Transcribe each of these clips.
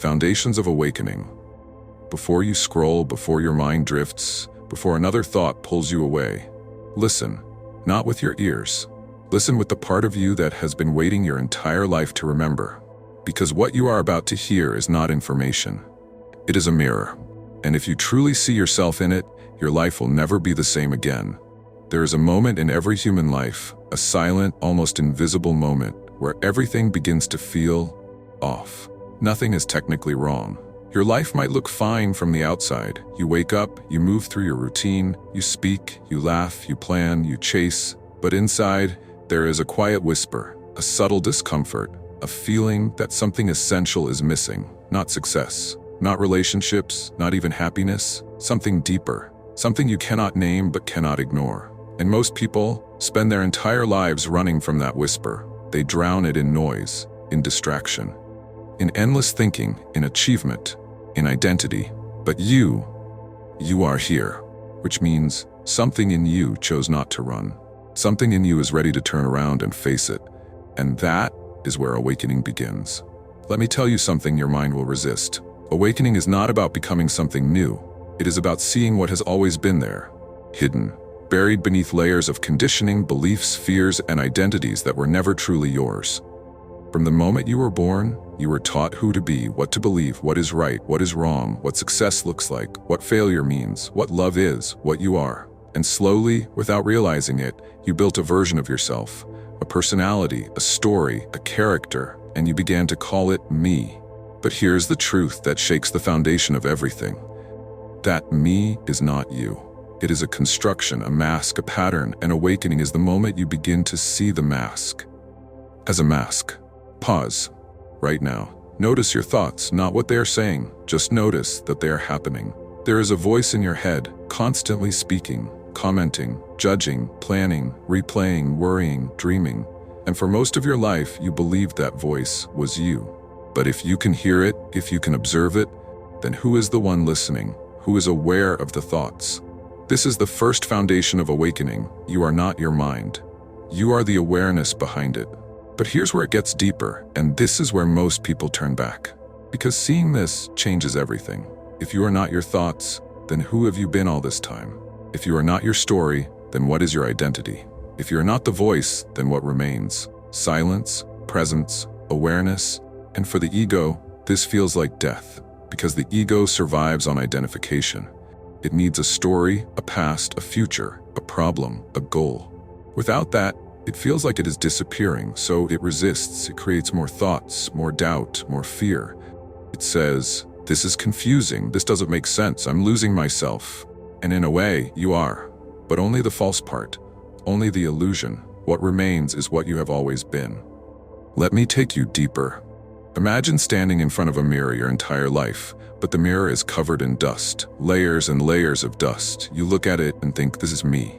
Foundations of awakening. Before you scroll, before your mind drifts, before another thought pulls you away, listen, not with your ears. Listen with the part of you that has been waiting your entire life to remember. Because what you are about to hear is not information. It is a mirror. And if you truly see yourself in it, your life will never be the same again. There is a moment in every human life, a silent, almost invisible moment, where everything begins to feel off. Nothing is technically wrong. Your life might look fine from the outside. You wake up, you move through your routine, you speak, you laugh, you plan, you chase. But inside, there is a quiet whisper, a subtle discomfort, a feeling that something essential is missing. Not success, not relationships, not even happiness, something deeper, something you cannot name but cannot ignore. And most people spend their entire lives running from that whisper. They drown it in noise, in distraction, in endless thinking, in achievement, in identity. But you are here, which means something in you chose not to run. Something in you is ready to turn around and face it. And that is where awakening begins. Let me tell you something your mind will resist. Awakening is not about becoming something new. It is about seeing what has always been there, hidden, buried beneath layers of conditioning, beliefs, fears, and identities that were never truly yours. From the moment you were born, you were taught who to be, what to believe, what is right, what is wrong, what success looks like, what failure means, what love is, what you are. And slowly, without realizing it, you built a version of yourself, a personality, a story, a character, and you began to call it me. But here's the truth that shakes the foundation of everything. That me is not you. It is a construction, a mask, a pattern, and awakening is the moment you begin to see the mask as a mask. Pause. Right now. Notice your thoughts, not what they are saying. Just notice that they are happening. There is a voice in your head, constantly speaking, commenting, judging, planning, replaying, worrying, dreaming. And for most of your life, you believed that voice was you. But if you can hear it, if you can observe it, then who is the one listening? Who is aware of the thoughts? This is the first foundation of awakening. You are not your mind. You are the awareness behind it. But here's where it gets deeper, and this is where most people turn back. Because seeing this changes everything. If you are not your thoughts, then who have you been all this time? If you are not your story, then what is your identity? If you are not the voice, then what remains? Silence, presence, awareness, and for the ego, this feels like death, because the ego survives on identification. It needs a story, a past, a future, a problem, a goal. Without that, it feels like it is disappearing, so it resists. It creates more thoughts, more doubt, more fear. It says, this is confusing, this doesn't make sense, I'm losing myself. And in a way, you are. But only the false part, only the illusion. What remains is what you have always been. Let me take you deeper. Imagine standing in front of a mirror your entire life, but the mirror is covered in dust, layers and layers of dust. You look at it and think, this is me.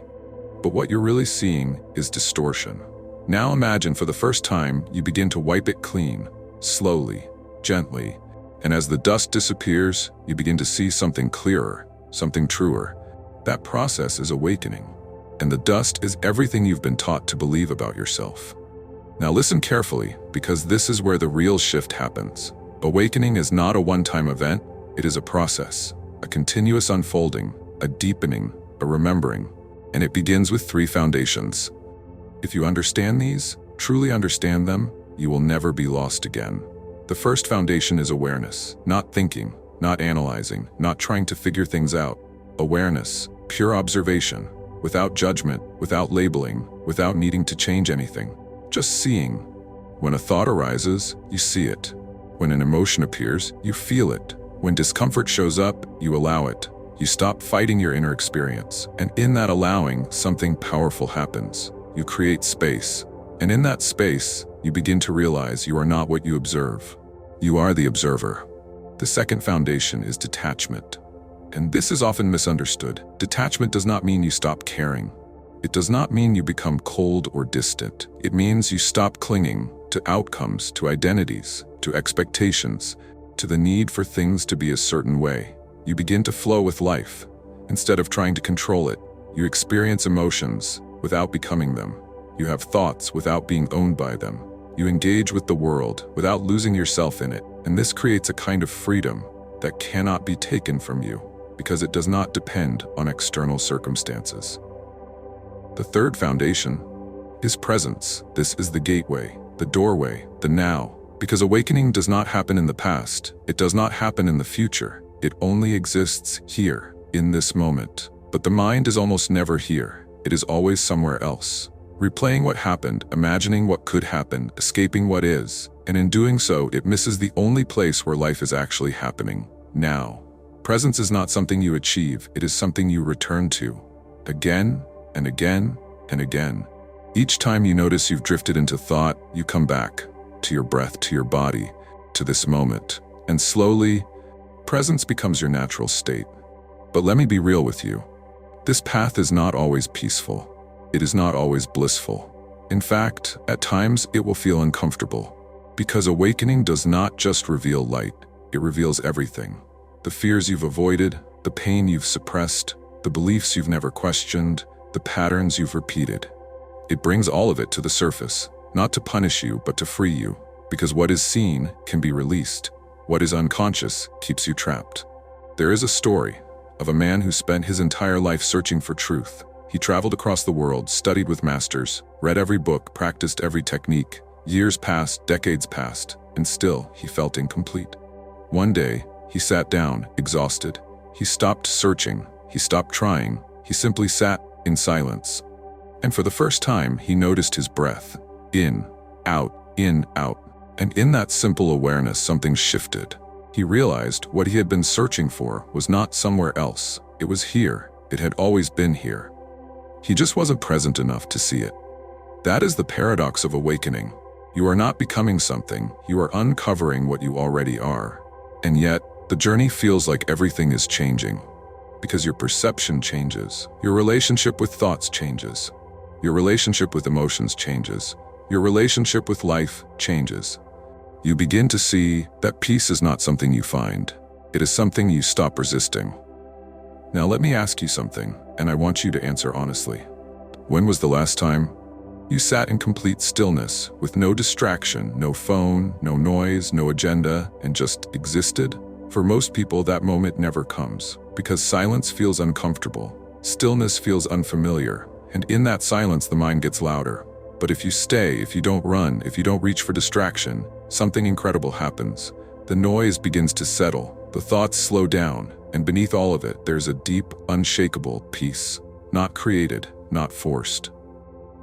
But what you're really seeing is distortion. Now imagine for the first time, you begin to wipe it clean, slowly, gently, and as the dust disappears, you begin to see something clearer, something truer. That process is awakening. And the dust is everything you've been taught to believe about yourself. Now listen carefully, because this is where the real shift happens. Awakening is not a one-time event, it is a process, a continuous unfolding, a deepening, a remembering. And it begins with 3 foundations. If you understand these, truly understand them, you will never be lost again. The first foundation is awareness, not thinking, not analyzing, not trying to figure things out. Awareness, pure observation, without judgment, without labeling, without needing to change anything. Just seeing. When a thought arises, you see it. When an emotion appears, you feel it. When discomfort shows up, you allow it. You stop fighting your inner experience, and in that allowing, something powerful happens. You create space, and in that space, you begin to realize you are not what you observe. You are the observer. The second foundation is detachment. And this is often misunderstood. Detachment does not mean you stop caring. It does not mean you become cold or distant. It means you stop clinging to outcomes, to identities, to expectations, to the need for things to be a certain way. You begin to flow with life. Instead of trying to control it, you experience emotions without becoming them. You have thoughts without being owned by them. You engage with the world without losing yourself in it. And this creates a kind of freedom that cannot be taken from you because it does not depend on external circumstances. The third foundation is presence. This is the gateway, the doorway, the now. Because awakening does not happen in the past, it does not happen in the future, it only exists here, in this moment. But the mind is almost never here, it is always somewhere else. Replaying what happened, imagining what could happen, escaping what is, and in doing so, it misses the only place where life is actually happening, now. Presence is not something you achieve, it is something you return to, again and again and again. Each time you notice you've drifted into thought, you come back, to your breath, to your body, to this moment. And slowly, presence becomes your natural state. But let me be real with you. This path is not always peaceful. It is not always blissful. In fact, at times it will feel uncomfortable. Because awakening does not just reveal light, it reveals everything. The fears you've avoided, the pain you've suppressed, the beliefs you've never questioned, the patterns you've repeated. It brings all of it to the surface, not to punish you, but to free you. Because what is seen can be released. What is unconscious keeps you trapped. There is a story of a man who spent his entire life searching for truth. He traveled across the world, studied with masters, read every book, practiced every technique. Years passed, decades passed, and still he felt incomplete. One day, he sat down, exhausted. He stopped searching, he stopped trying, he simply sat in silence. And for the first time, he noticed his breath. In, out. And in that simple awareness, something shifted. He realized what he had been searching for was not somewhere else. It was here. It had always been here. He just wasn't present enough to see it. That is the paradox of awakening. You are not becoming something, you are uncovering what you already are. And yet, the journey feels like everything is changing. Because your perception changes, your relationship with thoughts changes, your relationship with emotions changes, your relationship with life changes. You begin to see that peace is not something you find, it is something you stop resisting. Now let me ask you something, and I want you to answer honestly. When was the last time you sat in complete stillness, with no distraction, no phone, no noise, no agenda, and just existed? For most people, that moment never comes, because silence feels uncomfortable, stillness feels unfamiliar, and in that silence the mind gets louder. But if you stay, if you don't run, if you don't reach for distraction, something incredible happens. The noise begins to settle, the thoughts slow down, and beneath all of it, there's a deep, unshakable peace. Not created, not forced.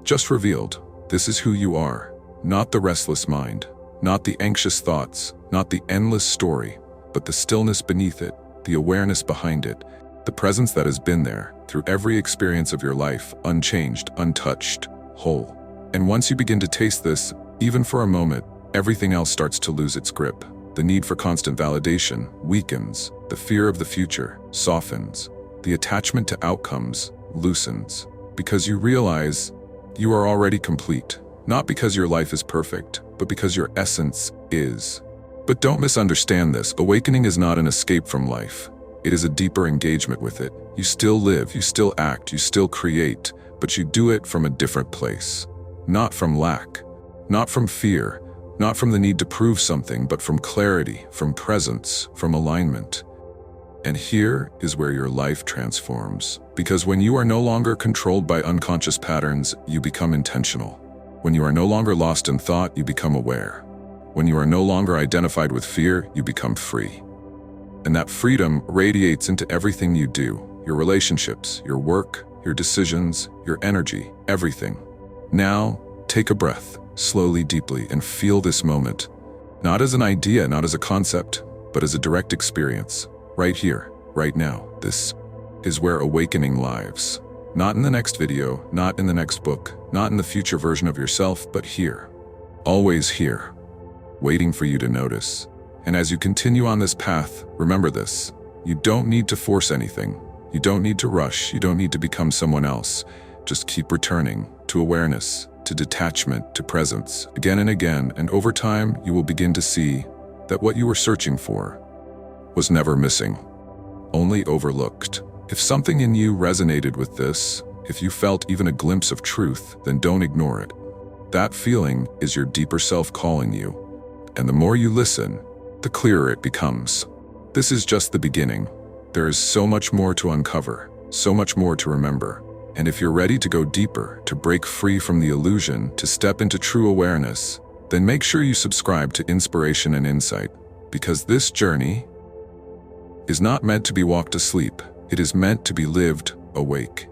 Just revealed. This is who you are. Not the restless mind, not the anxious thoughts, not the endless story, but the stillness beneath it, the awareness behind it, the presence that has been there through every experience of your life, unchanged, untouched, whole. And once you begin to taste this, even for a moment, everything else starts to lose its grip. The need for constant validation weakens, the fear of the future softens, the attachment to outcomes loosens, because you realize you are already complete, not because your life is perfect, but because your essence is. But don't misunderstand this. Awakening is not an escape from life. It is a deeper engagement with it. You still live, you still act, you still create, but you do it from a different place. Not from lack, not from fear, not from the need to prove something, but from clarity, from presence, from alignment. And here is where your life transforms. Because when you are no longer controlled by unconscious patterns, you become intentional. When you are no longer lost in thought, you become aware. When you are no longer identified with fear, you become free. And that freedom radiates into everything you do, your relationships, your work, your decisions, your energy, everything. Now, take a breath, slowly, deeply, and feel this moment. Not as an idea, not as a concept, but as a direct experience. Right here, right now. This is where awakening lives. Not in the next video, not in the next book, not in the future version of yourself, but here. Always here. Waiting for you to notice. And as you continue on this path, remember this. You don't need to force anything. You don't need to rush. You don't need to become someone else. Just keep returning to awareness, to detachment, to presence, again and again, and over time you will begin to see that what you were searching for was never missing, only overlooked. If something in you resonated with this, if you felt even a glimpse of truth, then don't ignore it. That feeling is your deeper self calling you. And the more you listen, the clearer it becomes. This is just the beginning. There is so much more to uncover, so much more to remember. And if you're ready to go deeper, to break free from the illusion, to step into true awareness, then make sure you subscribe to Inspiration and Insight, because this journey is not meant to be walked asleep. It is meant to be lived awake.